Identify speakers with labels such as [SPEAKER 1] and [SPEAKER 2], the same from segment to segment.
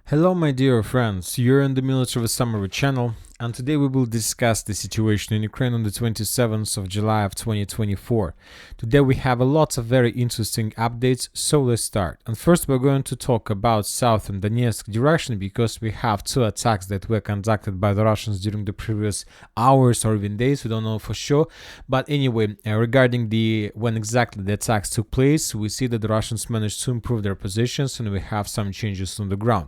[SPEAKER 1] Hello my dear friends, you're in the Military Summary channel, and today we will discuss the situation in Ukraine on the 27th of July of 2024. Today we have a lot of very interesting updates, so let's start. And first we're going to talk about southern Donetsk direction because we have two attacks that were conducted by the Russians during the previous hours or even days, we don't know for sure. But anyway, regarding when exactly the attacks took place, we see that the Russians managed to improve their positions and we have some changes on the ground.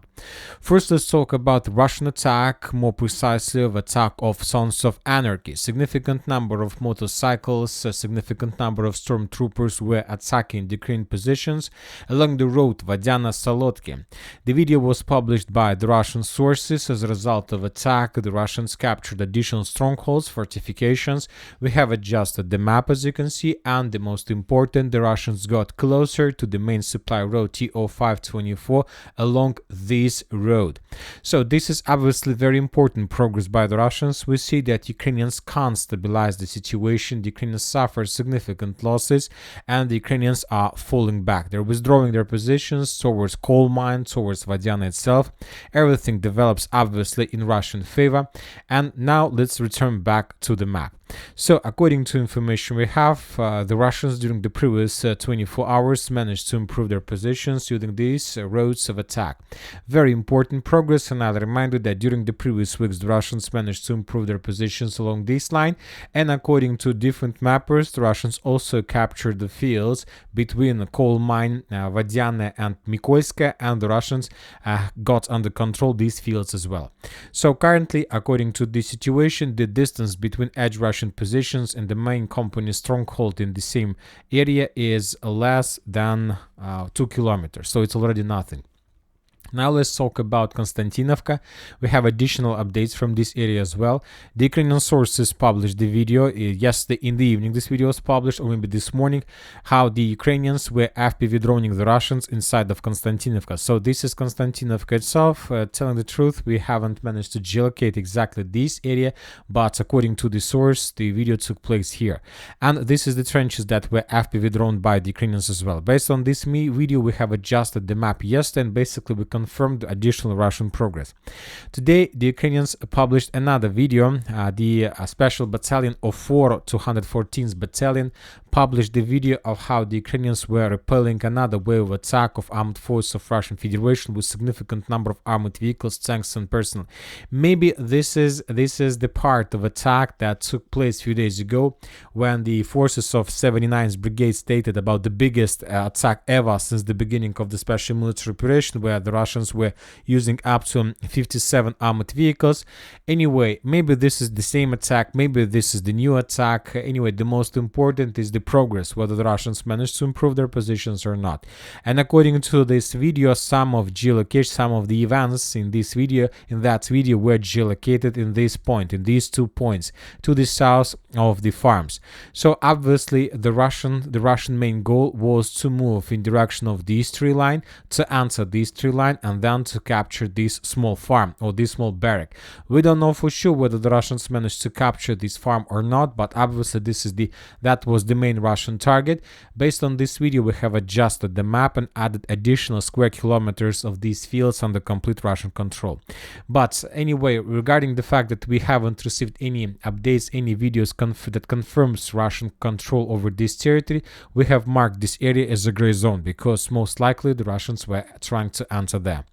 [SPEAKER 1] First, let's talk about the Russian attack, more precisely of attack of Sons of Anarchy. Significant number of motorcycles, a significant number of stormtroopers were attacking the Ukrainian positions along the road Vadyana-Solodki. The video was published by the Russian sources. As a result of attack, the Russians captured additional strongholds, fortifications. We have adjusted the map, as you can see, and the most important, the Russians got closer to the main supply road TO524 along this road. So this is obviously very important progress by the Russians. We see that Ukrainians can't stabilize the situation. The Ukrainians suffer significant losses and the Ukrainians are falling back. They're withdrawing their positions towards coal mine, towards Vadyana itself. Everything develops obviously in Russian favor. And now let's return back to the map. So according to information we have, the Russians during the previous 24 hours managed to improve their positions using these roads of attack. Very important progress, and I'll remind you that during the previous weeks the Russians managed to improve their positions along this line, and according to different mappers, the Russians also captured the fields between the coal mine Vadyana and Mykolaisk, and the Russians got under control these fields as well. So currently, according to this situation, the distance between edge Russian positions and the main company stronghold in the same area is less than 2 kilometers, so it's already nothing. Now let's talk about Konstantinivka. We have additional updates from this area as well. The Ukrainian sources published the video yesterday in the evening. This video was published, or maybe this morning, how the Ukrainians were FPV droning the Russians inside of Konstantinivka. So this is Konstantinivka itself. Telling the truth, we haven't managed to geolocate exactly this area, but according to the source, the video took place here. And this is the trenches that were FPV droned by the Ukrainians as well. Based on this video, we have adjusted the map yesterday, and basically we confirmed additional Russian progress. Today, the Ukrainians published another video. The special battalion of 214th battalion published the video of how the Ukrainians were repelling another wave of attack of armed forces of Russian Federation with significant number of armored vehicles, tanks, and personnel. Maybe this is the part of attack that took place a few days ago when the forces of 79th Brigade stated about the biggest attack ever since the beginning of the special military operation, where the Russians were using up to 57 armored vehicles. Anyway, maybe this is the same attack, maybe this is the new attack. Anyway, the most important is the progress, whether the Russians managed to improve their positions or not. And according to this video, some of the events in that video were geolocated in this point, in these 2 points to the south of the farms. So obviously the Russian main goal was to move in direction of this tree line, to answer this tree line, and then to capture this small farm or this small barrack. We don't know for sure whether the Russians managed to capture this farm or not, but obviously that was the main Russian target. Based on this video, we have adjusted the map and added additional square kilometers of these fields under complete Russian control. But anyway, regarding the fact that we haven't received any updates, any videos that confirms Russian control over this territory, we have marked this area as a gray zone because most likely the Russians were trying to enter there.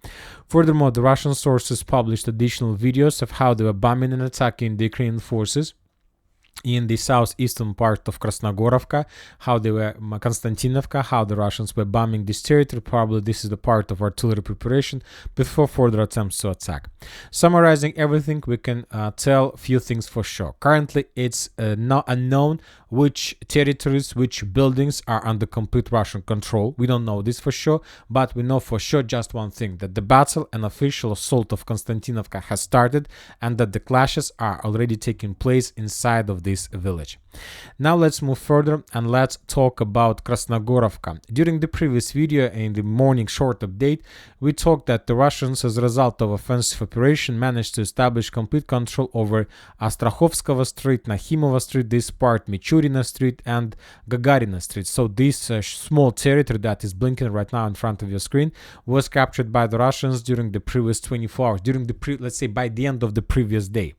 [SPEAKER 1] Furthermore, the Russian sources published additional videos of how they were bombing and attacking the Ukrainian forces in the southeastern part of Krasnohorivka, how they were Konstantinivka, how the Russians were bombing this territory. Probably this is the part of artillery preparation before further attempts to attack. Summarizing everything, we can tell a few things for sure. Currently, it's not unknown which territories, which buildings are under complete Russian control. We don't know this for sure, but we know for sure just one thing, that the battle and official assault of Konstantinivka has started and that the clashes are already taking place inside of this village. Now let's move further and let's talk about Krasnohorivka. During the previous video in the morning short update, we talked that the Russians, as a result of offensive operation, managed to establish complete control over Astrokhovskaya Street, Nakhimova Street, this part, Michurina Street and Gagarina Street. So this small territory that is blinking right now in front of your screen was captured by the Russians during the previous 24 hours, during the let's say by the end of the previous day.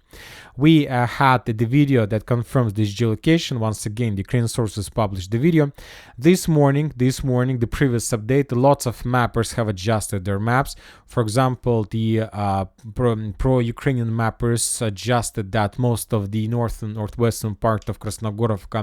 [SPEAKER 1] We had the video that confirms this geolocation. Once again, the Ukrainian sources published the video. This morning, the previous update, lots of mappers have adjusted their maps. For example, the pro-Ukrainian mappers suggested that most of the northwestern part of Krasnohorivka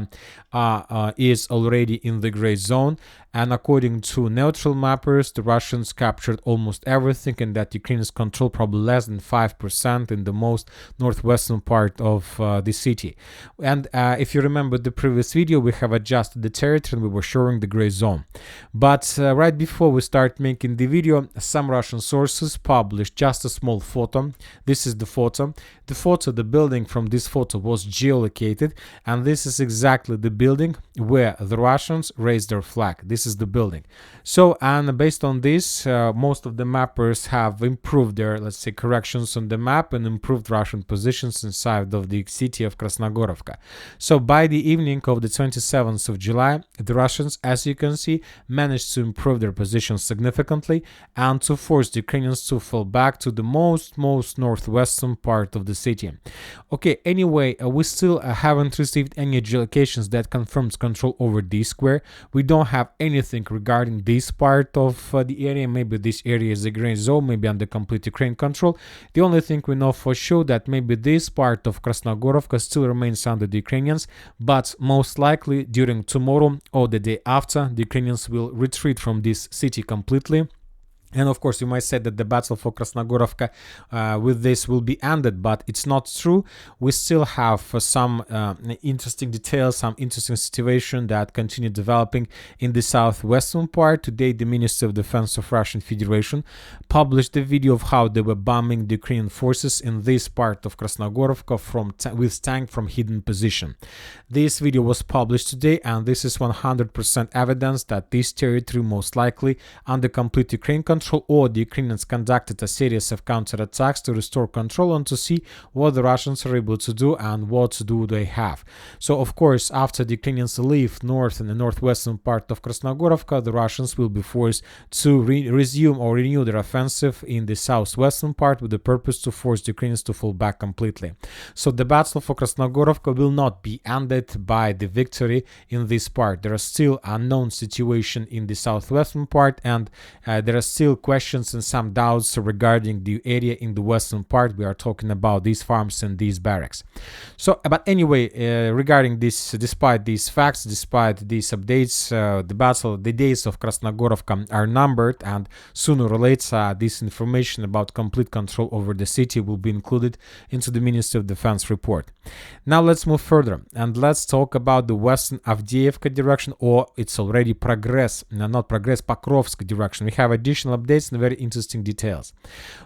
[SPEAKER 1] is already in the gray zone. And according to neutral mappers, the Russians captured almost everything, and that Ukrainians control probably less than 5% in the most northwestern part of the city. And if you remember the previous video, we have adjusted the territory and we were showing the gray zone. But right before we start making the video, some Russian sources published just a small photo. This is the photo. The building from this photo was geolocated, and this is exactly the building where the Russians raised their flag. This is the building. So, and based on this, most of the mappers have improved their, let's say, corrections on the map and improved Russian positions inside of the city of Krasnohorivka. So by the evening of the 27th of July, the Russians, as you can see, managed to improve their positions significantly and to force the Ukrainians to fall back to the most northwestern part of the city. Okay, anyway, we still haven't received any geolocations that confirms control over this square. We don't have anything regarding this part of the area. Maybe this area is a gray zone, maybe under complete Ukraine control. The only thing we know for sure that maybe this part of Krasnohorivka still remains under the Ukrainians, but most likely during tomorrow or the day after, the Ukrainians will retreat from this city completely. And of course, you might say that the battle for Krasnohorivka with this will be ended, but it's not true. We still have some interesting details, some interesting situation that continue developing in the southwestern part. Today, the Ministry of Defense of Russian Federation published a video of how they were bombing the Ukrainian forces in this part of Krasnohorivka with tank from hidden position. This video was published today, and this is 100% evidence that this territory most likely under complete Ukraine control, or the Ukrainians conducted a series of counterattacks to restore control and to see what the Russians are able to do and what do they have. So of course, after the Ukrainians leave north and the northwestern part of Krasnohorivka, the Russians will be forced to resume or renew their offensive in the southwestern part with the purpose to force the Ukrainians to fall back completely. So the battle for Krasnohorivka will not be ended by the victory in this part. There are still unknown situation in the southwestern part, and there are still questions and some doubts regarding the area in the western part. We are talking about these farms and these barracks. So, but anyway, regarding this, despite these facts, despite these updates, the days of Krasnohorivka are numbered, and sooner or later, this information about complete control over the city will be included into the Ministry of Defense report. Now let's move further and let's talk about the western Avdiivka direction, or it's already Pokrovsk direction. We have additional updates and very interesting details.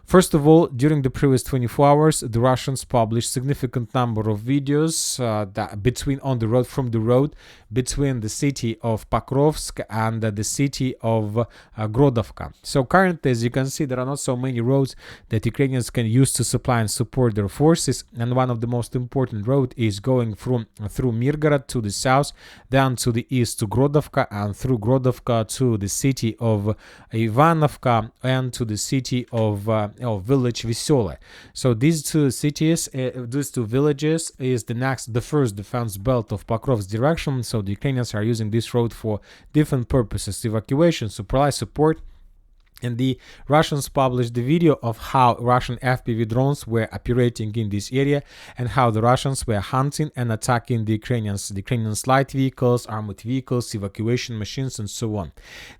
[SPEAKER 1] First of all, during the previous 24 hours, the Russians published significant number of videos from the road between the city of Pokrovsk and the city of Grodovka. So currently, as you can see, there are not so many roads that Ukrainians can use to supply and support their forces, and one of the most important roads is going through Mirgorod to the south, then to the east to Grodovka, and through Grodovka to the city of Ivanovka and to the city of village Vesole. So these two cities, these two villages is the first defense belt of Pokrovsk direction. So the Ukrainians are using this road for different purposes: evacuation, supply, support. And the Russians published the video of how Russian FPV drones were operating in this area and how the Russians were hunting and attacking the Ukrainians. The Ukrainians' light vehicles, armored vehicles, evacuation machines, and so on.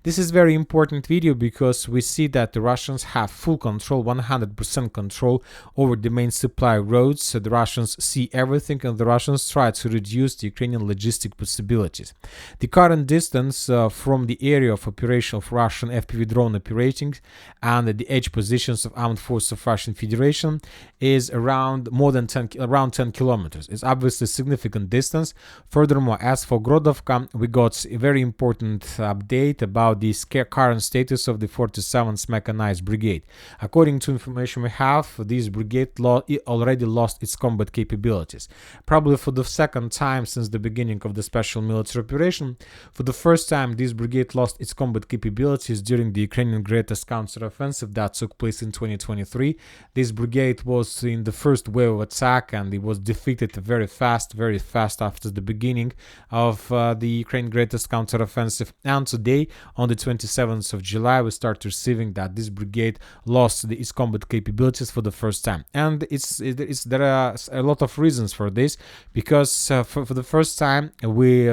[SPEAKER 1] This is very important video because we see that the Russians have full control, 100% control over the main supply roads. So the Russians see everything, and the Russians try to reduce the Ukrainian logistic possibilities. The current distance from the area of operation of Russian FPV drone operation operating, and the edge positions of armed forces of Russian Federation is around 10 kilometers. It's obviously a significant distance. Furthermore, as for Grodovka, we got a very important update about the current status of the 47th Mechanized Brigade. According to information we have, this brigade already lost its combat capabilities. Probably for the second time since the beginning of the special military operation, for the first time this brigade lost its combat capabilities during the Ukrainian greatest counteroffensive that took place in 2023. This brigade was in the first wave of attack, and it was defeated very fast after the beginning of the Ukraine greatest counteroffensive. And today, on the 27th of July, we start receiving that this brigade lost its combat capabilities for the first time. And there are a lot of reasons for this, because for the first time we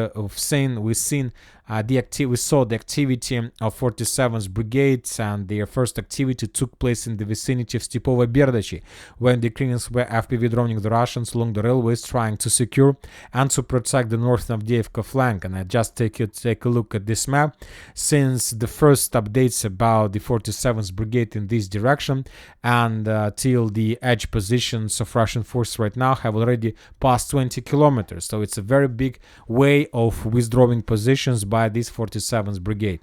[SPEAKER 1] saw the activity of 47th Brigade, and their first activity took place in the vicinity of Stepova Berdachi, when the Ukrainians were FPV droning the Russians along the railways, trying to secure and to protect the northern Avdiivka flank. And I just take a look at this map. Since the first updates about the 47th Brigade in this direction and till the edge positions of Russian forces right now have already passed 20 kilometers. So it's a very big way of withdrawing positions by this 47th Brigade.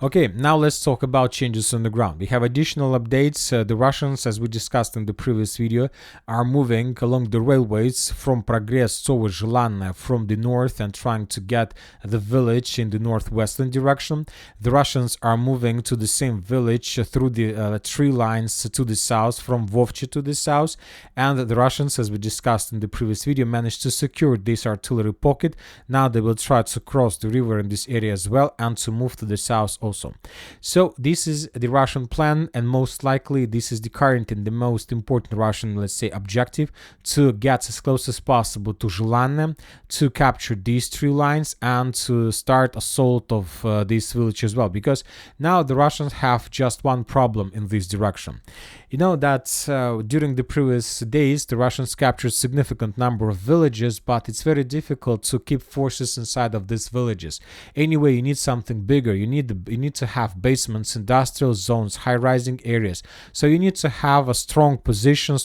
[SPEAKER 1] Okay, now let's talk about changes on the ground. We have additional updates. The Russians, as we discussed in the previous video, are moving along the railways from Progress towards Zhelana from the north and trying to get the village in the northwestern direction. The Russians are moving to the same village through the tree lines to the south, from Vovchi to the south, and the Russians, as we discussed in the previous video, managed to secure this artillery pocket. Now they will try to cross the river in this area as well and to move to the south also. So this is the Russian plan, and most likely this is the current and the most important Russian, let's say, objective, to get as close as possible to Zhelana, to capture these three lines and to start assault of this village as well, because now the Russians have just one problem in this direction. You know that during the previous days the Russians captured significant number of villages, but it's very difficult to keep forces inside of these villages. Anyway, you need something bigger. You need to have basements, industrial zones, high-rising areas. So you need to have a strong position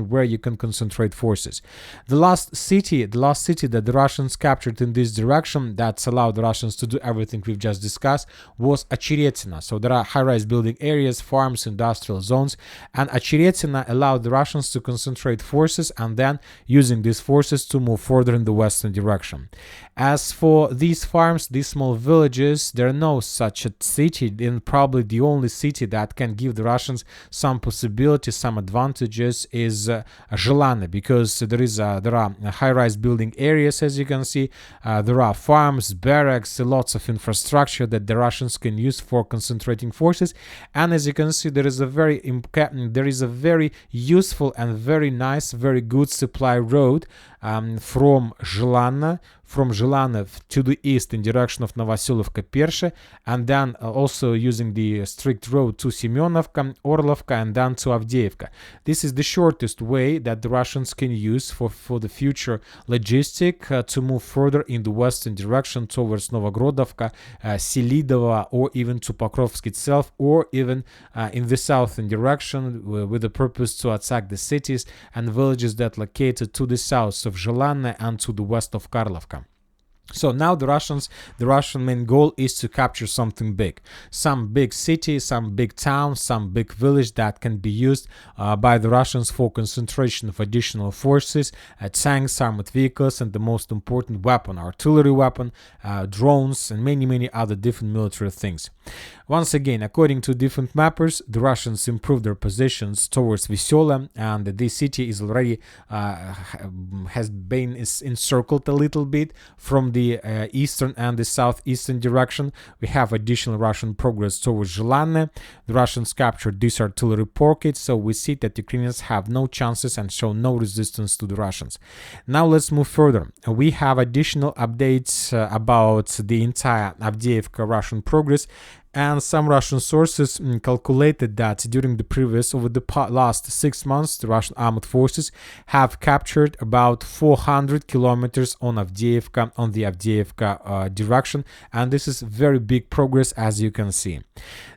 [SPEAKER 1] where you can concentrate forces. The last city that the Russians captured in this direction that allowed the Russians to do everything we've just discussed was Ocheretino. So there are high-rise building areas, farms, industrial zones, and Ocheretino allowed the Russians to concentrate forces and then using these forces to move further in the western direction. As for these farms, these small villages, there are no such a city, and probably the only city that can give the Russians some possibilities, some advantages is Zhelana, because there are high-rise building areas, as you can see. There are farms, barracks, lots of infrastructure that the Russians can use for concentrating forces. And as you can see, there is a very useful and very nice, very good supply road from Zhelana to the east in direction of Novoselovka Pershe, and then also using the strict road to Semyonovka, Orlovka, and then to Avdiivka. This is the shortest way that the Russians can use for the future logistic to move further in the western direction towards Novogrodovka, Selidova, or even to Pokrovsk itself, or even in the southern direction with the purpose to attack the cities and villages that located to the south of Zhelana and to the west of Karlovka. So now the Russian main goal is to capture something big, some big city, some big town, some big village that can be used by the Russians for concentration of additional forces, tanks, armored vehicles, and the most important weapon, artillery weapon, drones, and many other different military things. Once again, according to different mappers, the Russians improved their positions towards Veselya, and this city is already has been encircled a little bit from the eastern and the southeastern direction. We have additional Russian progress towards Zhelana. The Russians captured this artillery pocket, so we see that Ukrainians have no chances and show no resistance to the Russians. Now let's move further. We have additional updates about the entire Avdiivka Russian progress. And some Russian sources calculated that during over the last 6 months, the Russian armed forces have captured about 400 kilometers on the Avdiivka direction, and this is very big progress, as you can see.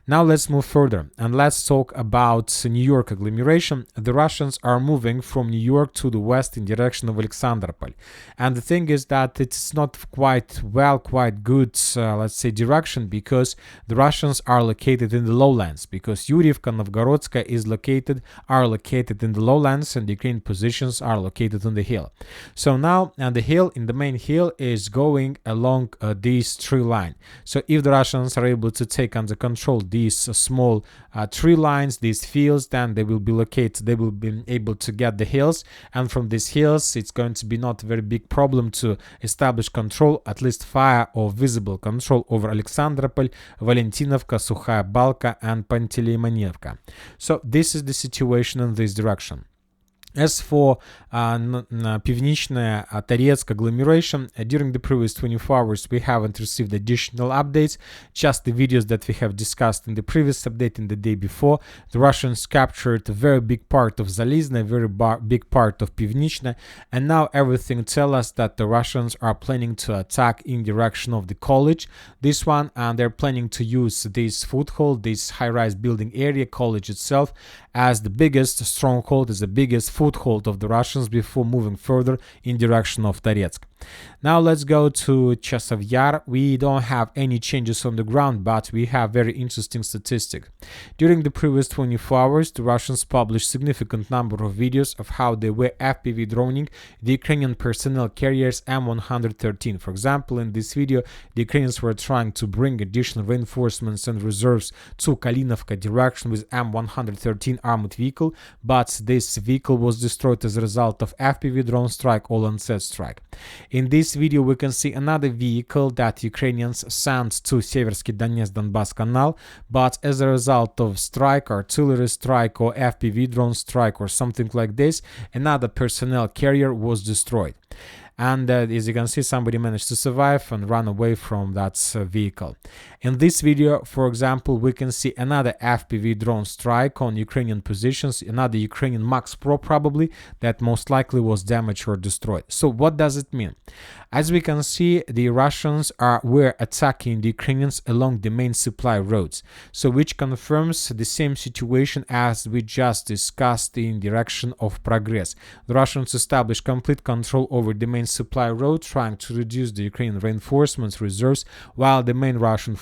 [SPEAKER 1] Now let's move further and let's talk about New York agglomeration. The Russians are moving from New York to the west in direction of Alexandropol, and the thing is that it's not quite good, let's say, direction, because the Russians are located in the lowlands, because Yurivka, Novgorodska are located in the lowlands, and the Ukrainian positions are located on the hill. So now, and the main hill is going along this tree line. So if the Russians are able to take under control these small tree lines, these fields, then they will be able to get the hills, and from these hills it's going to be not a very big problem to establish control, at least fire or visible control, over Alexandropol, Valentinovka, Sukhaya Balka and Panteleimonievka. So this is the situation in this direction. As for Pivnichная Toretsk agglomeration, during the previous 24 hours we haven't received additional updates, just the videos that we have discussed in the previous update in the day before. The Russians captured a very big part of Zalizny, a very big part of Pivnichna, and now everything tells us that the Russians are planning to attack in direction of the college, this one, and they're planning to use this foothold, this high-rise building area, college itself, as the biggest stronghold, as the biggest foothold of the Russians before moving further in direction of Toretsk. Now let's go to Chasiv Yar. We don't have any changes on the ground, but we have very interesting statistics. During the previous 24 hours, the Russians published significant number of videos of how they were FPV droning the Ukrainian personnel carriers M113. For example, in this video, the Ukrainians were trying to bring additional reinforcements and reserves to Kalinovka direction with M113 armored vehicle, but this vehicle was destroyed as a result of FPV drone strike or Lancet strike. In this video, we can see another vehicle that Ukrainians sent to Siversk and Donbass Canal, but as a result of strike, artillery strike or FPV drone strike or something like this, another personnel carrier was destroyed. And as you can see, somebody managed to survive and run away from that vehicle. In this video, for example, we can see another FPV drone strike on Ukrainian positions, another Ukrainian Max Pro probably, that most likely was damaged or destroyed. So what does it mean? As we can see, the Russians were attacking the Ukrainians along the main supply roads, so which confirms the same situation as we just discussed in direction of Progress. The Russians established complete control over the main supply road, trying to reduce the Ukrainian reinforcements reserves, while the main Russian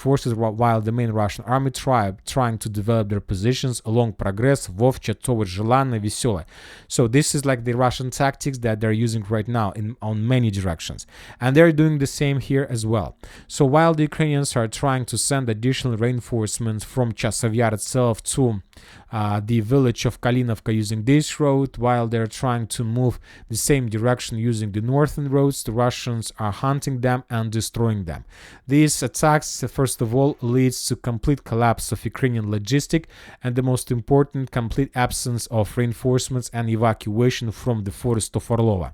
[SPEAKER 1] army trying to develop their positions along Progress, Vovcha, Toretsk, Zhelana, Vesyola. So this is like the Russian tactics that they're using right now on many directions. And they're doing the same here as well. So while the Ukrainians are trying to send additional reinforcements from Chasiv Yar itself to the village of Kalinovka using this road, while they're trying to move the same direction using the northern roads, the Russians are hunting them and destroying them. These attacks, first of all, leads to complete collapse of Ukrainian logistic and the most important, complete absence of reinforcements and evacuation from the forest of Orlova.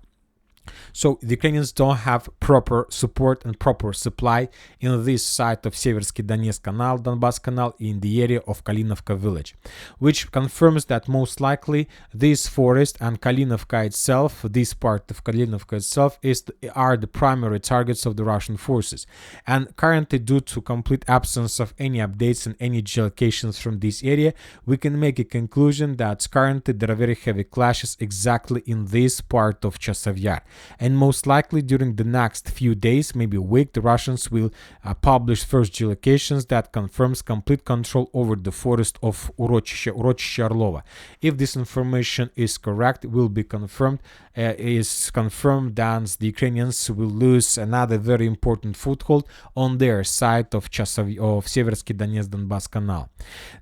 [SPEAKER 1] So the Ukrainians don't have proper support and proper supply in this side of Siversk Canal, Donbass Canal, in the area of Kalinovka village, which confirms that most likely this forest and Kalinovka itself, this part of Kalinovka itself, are the primary targets of the Russian forces. And currently, due to complete absence of any updates and any geolocations from this area, we can make a conclusion that currently there are very heavy clashes exactly in this part of Chasiv Yar. And most likely during the next few days, maybe a week, the Russians will publish first geolocations that confirms complete control over the forest of Urochiще Orlova. If this information is correct, will be confirmed, then the Ukrainians will lose another very important foothold on their side of Siversk Donbass Canal.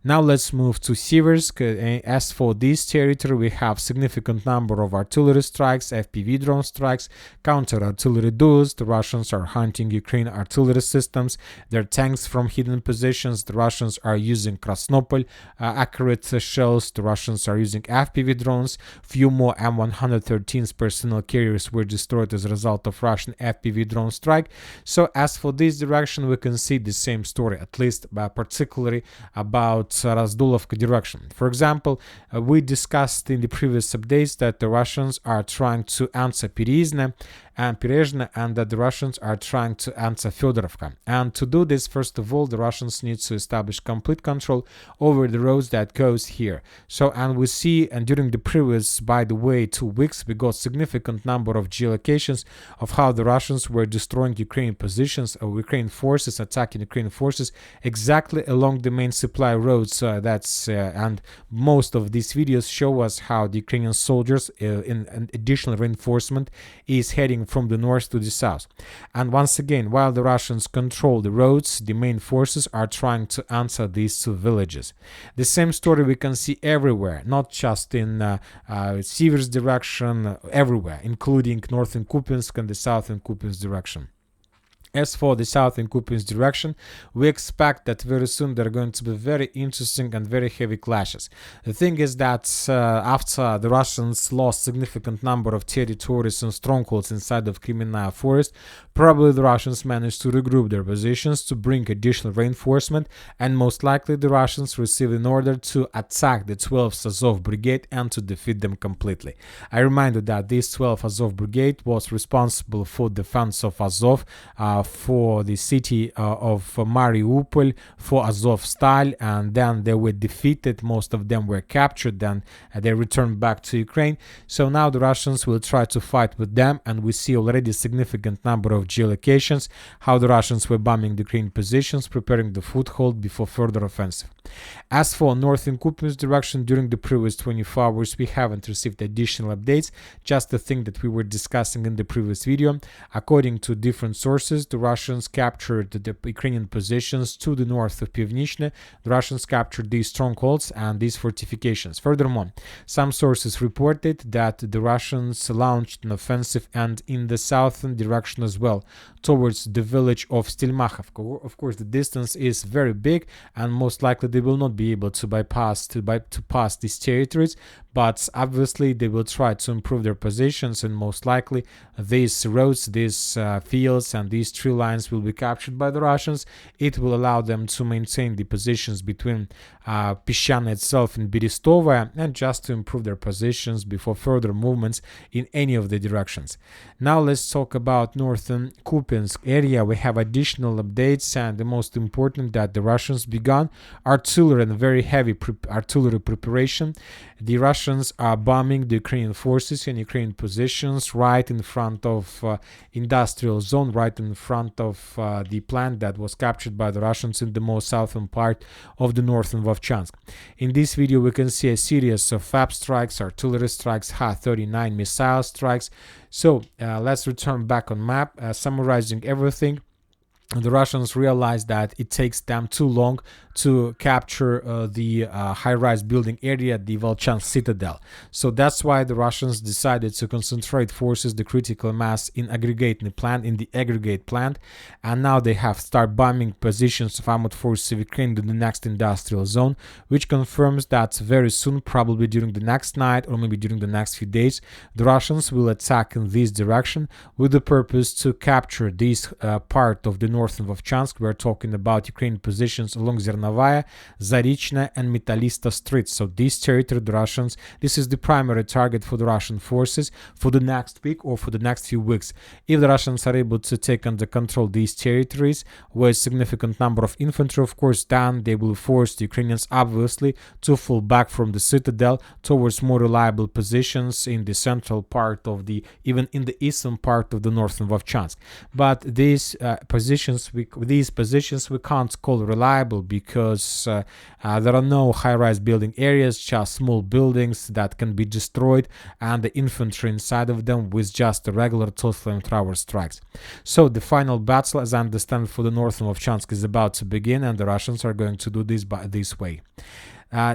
[SPEAKER 1] Now let's move to Siversk. As for this territory, we have significant number of artillery strikes, FPV drone strikes, strikes, counter-artillery duels. The Russians are hunting Ukraine artillery systems, their tanks from hidden positions. The Russians are using Krasnohorivka accurate shells. The Russians are using FPV drones. Few more M113 personnel carriers were destroyed as a result of Russian FPV drone strike. So as for this direction, we can see the same story, at least particularly about Razdulovka direction. For example, we discussed in the previous updates that the Russians are trying to answer Perezhne and that the Russians are trying to answer Fyodorovka. And to do this, first of all, the Russians need to establish complete control over the roads that goes here. So, and we see, and during the previous, by the way, 2 weeks, we got significant number of geolocations of how the Russians were destroying Ukrainian positions, or Ukrainian forces, attacking Ukrainian forces exactly along the main supply roads. And most of these videos show us how the Ukrainian soldiers in an additional reinforcement is heading from the north to the south. And once again, while the Russians control the roads, the main forces are trying to answer these 2 villages. The same story we can see everywhere, not just in Siversk direction, everywhere, including northern Kupyansk and the southern Kupyansk direction. As for the southern Kupyansk direction, we expect that very soon there are going to be very interesting and very heavy clashes. The thing is that after the Russians lost significant number of territories and strongholds inside of Kremenaya forest, probably the Russians managed to regroup their positions to bring additional reinforcement, and most likely the Russians received an order to attack the 12th Azov Brigade and to defeat them completely. I remind you that this 12th Azov Brigade was responsible for defense of Azov, for the city of Mariupol, for Azovstal, and then they were defeated. Most of them were captured, then they returned back to Ukraine. So now the Russians will try to fight with them, and we see already a significant number of geolocations, how the Russians were bombing the Ukrainian positions, preparing the foothold before further offensive. As for northern Kupyansk direction, during the previous 24 hours, we haven't received additional updates, just the thing that we were discussing in the previous video. According to different sources, the Russians captured the Ukrainian positions to the north of Pivnichne. The Russians captured these strongholds and these fortifications. Furthermore, some sources reported that the Russians launched an offensive and in the southern direction as well, towards the village of Stelmakhovka. Of course, the distance is very big, and most likely they will not be able to pass these territories, but obviously they will try to improve their positions, and most likely these roads, these fields, and these tree lines will be captured by the Russians. It will allow them to maintain the positions between Pishana itself and Berestova, and just to improve their positions before further movements in any of the directions. Now let's talk about northern Kupyansk area. We have additional updates, and the most important, that the Russians began artillery and very heavy artillery preparation. The Russians are bombing the Ukrainian forces in Ukrainian positions right in front of industrial zone, right in front of the plant that was captured by the Russians in the most southern part of the northern Vovchansk. In this video, we can see a series of FAB strikes, artillery strikes, Ha-39 missile strikes. So let's return back on map, summarizing everything. The Russians realized that it takes them too long to capture the high-rise building area, the Volchansk citadel. So that's why the Russians decided to concentrate forces, the critical mass, in aggregate plant, in the aggregate plant, and now they have started bombing positions of armored forces of Ukraine in the next industrial zone, which confirms that very soon, probably during the next night or maybe during the next few days, the Russians will attack in this direction with the purpose to capture this part of the northern Vovchansk. We are talking about Ukrainian positions along Zernovaya, Zarichna, and Metallista streets. So this territory, the Russians, this is the primary target for the Russian forces for the next week or for the next few weeks. If the Russians are able to take under control these territories with a significant number of infantry, of course, then they will force the Ukrainians, obviously, to fall back from the citadel towards more reliable positions in the central part of the, even in the eastern part of the northern Vovchansk. But these positions we can't call reliable, because there are no high-rise building areas, just small buildings that can be destroyed, and the infantry inside of them with just the regular flamethrower strikes. So the final battle, as I understand, for the northern Vovchansk is about to begin, and the Russians are going to do this by this way.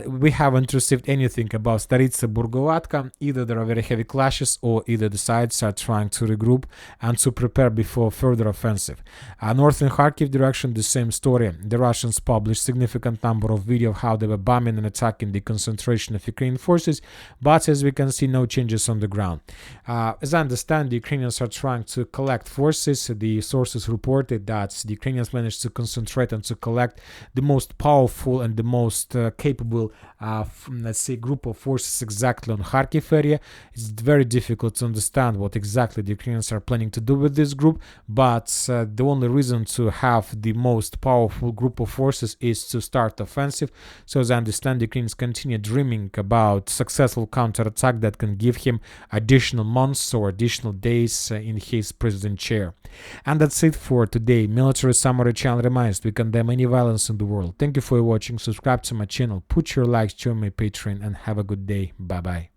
[SPEAKER 1] We haven't received anything about Staritsa Burgovatka. Either there are very heavy clashes, or either the sides are trying to regroup and to prepare before further offensive. Northern Kharkiv direction, the same story. The Russians published significant number of videos of how they were bombing and attacking the concentration of Ukrainian forces, but as we can see, no changes on the ground. As I understand, the Ukrainians are trying to collect forces. The sources reported that the Ukrainians managed to concentrate and to collect the most powerful and the most capable, let's say, group of forces exactly on Kharkiv area. It's very difficult to understand what exactly the Ukrainians are planning to do with this group, but the only reason to have the most powerful group of forces is to start offensive. So as I understand, the Ukrainians continue dreaming about successful counterattack that can give him additional months or additional days in his president chair. And that's it for today. Military Summary channel reminds we condemn any violence in the world. Thank you for watching. Subscribe to my channel, put your likes, join my Patreon, and have a good day. Bye bye.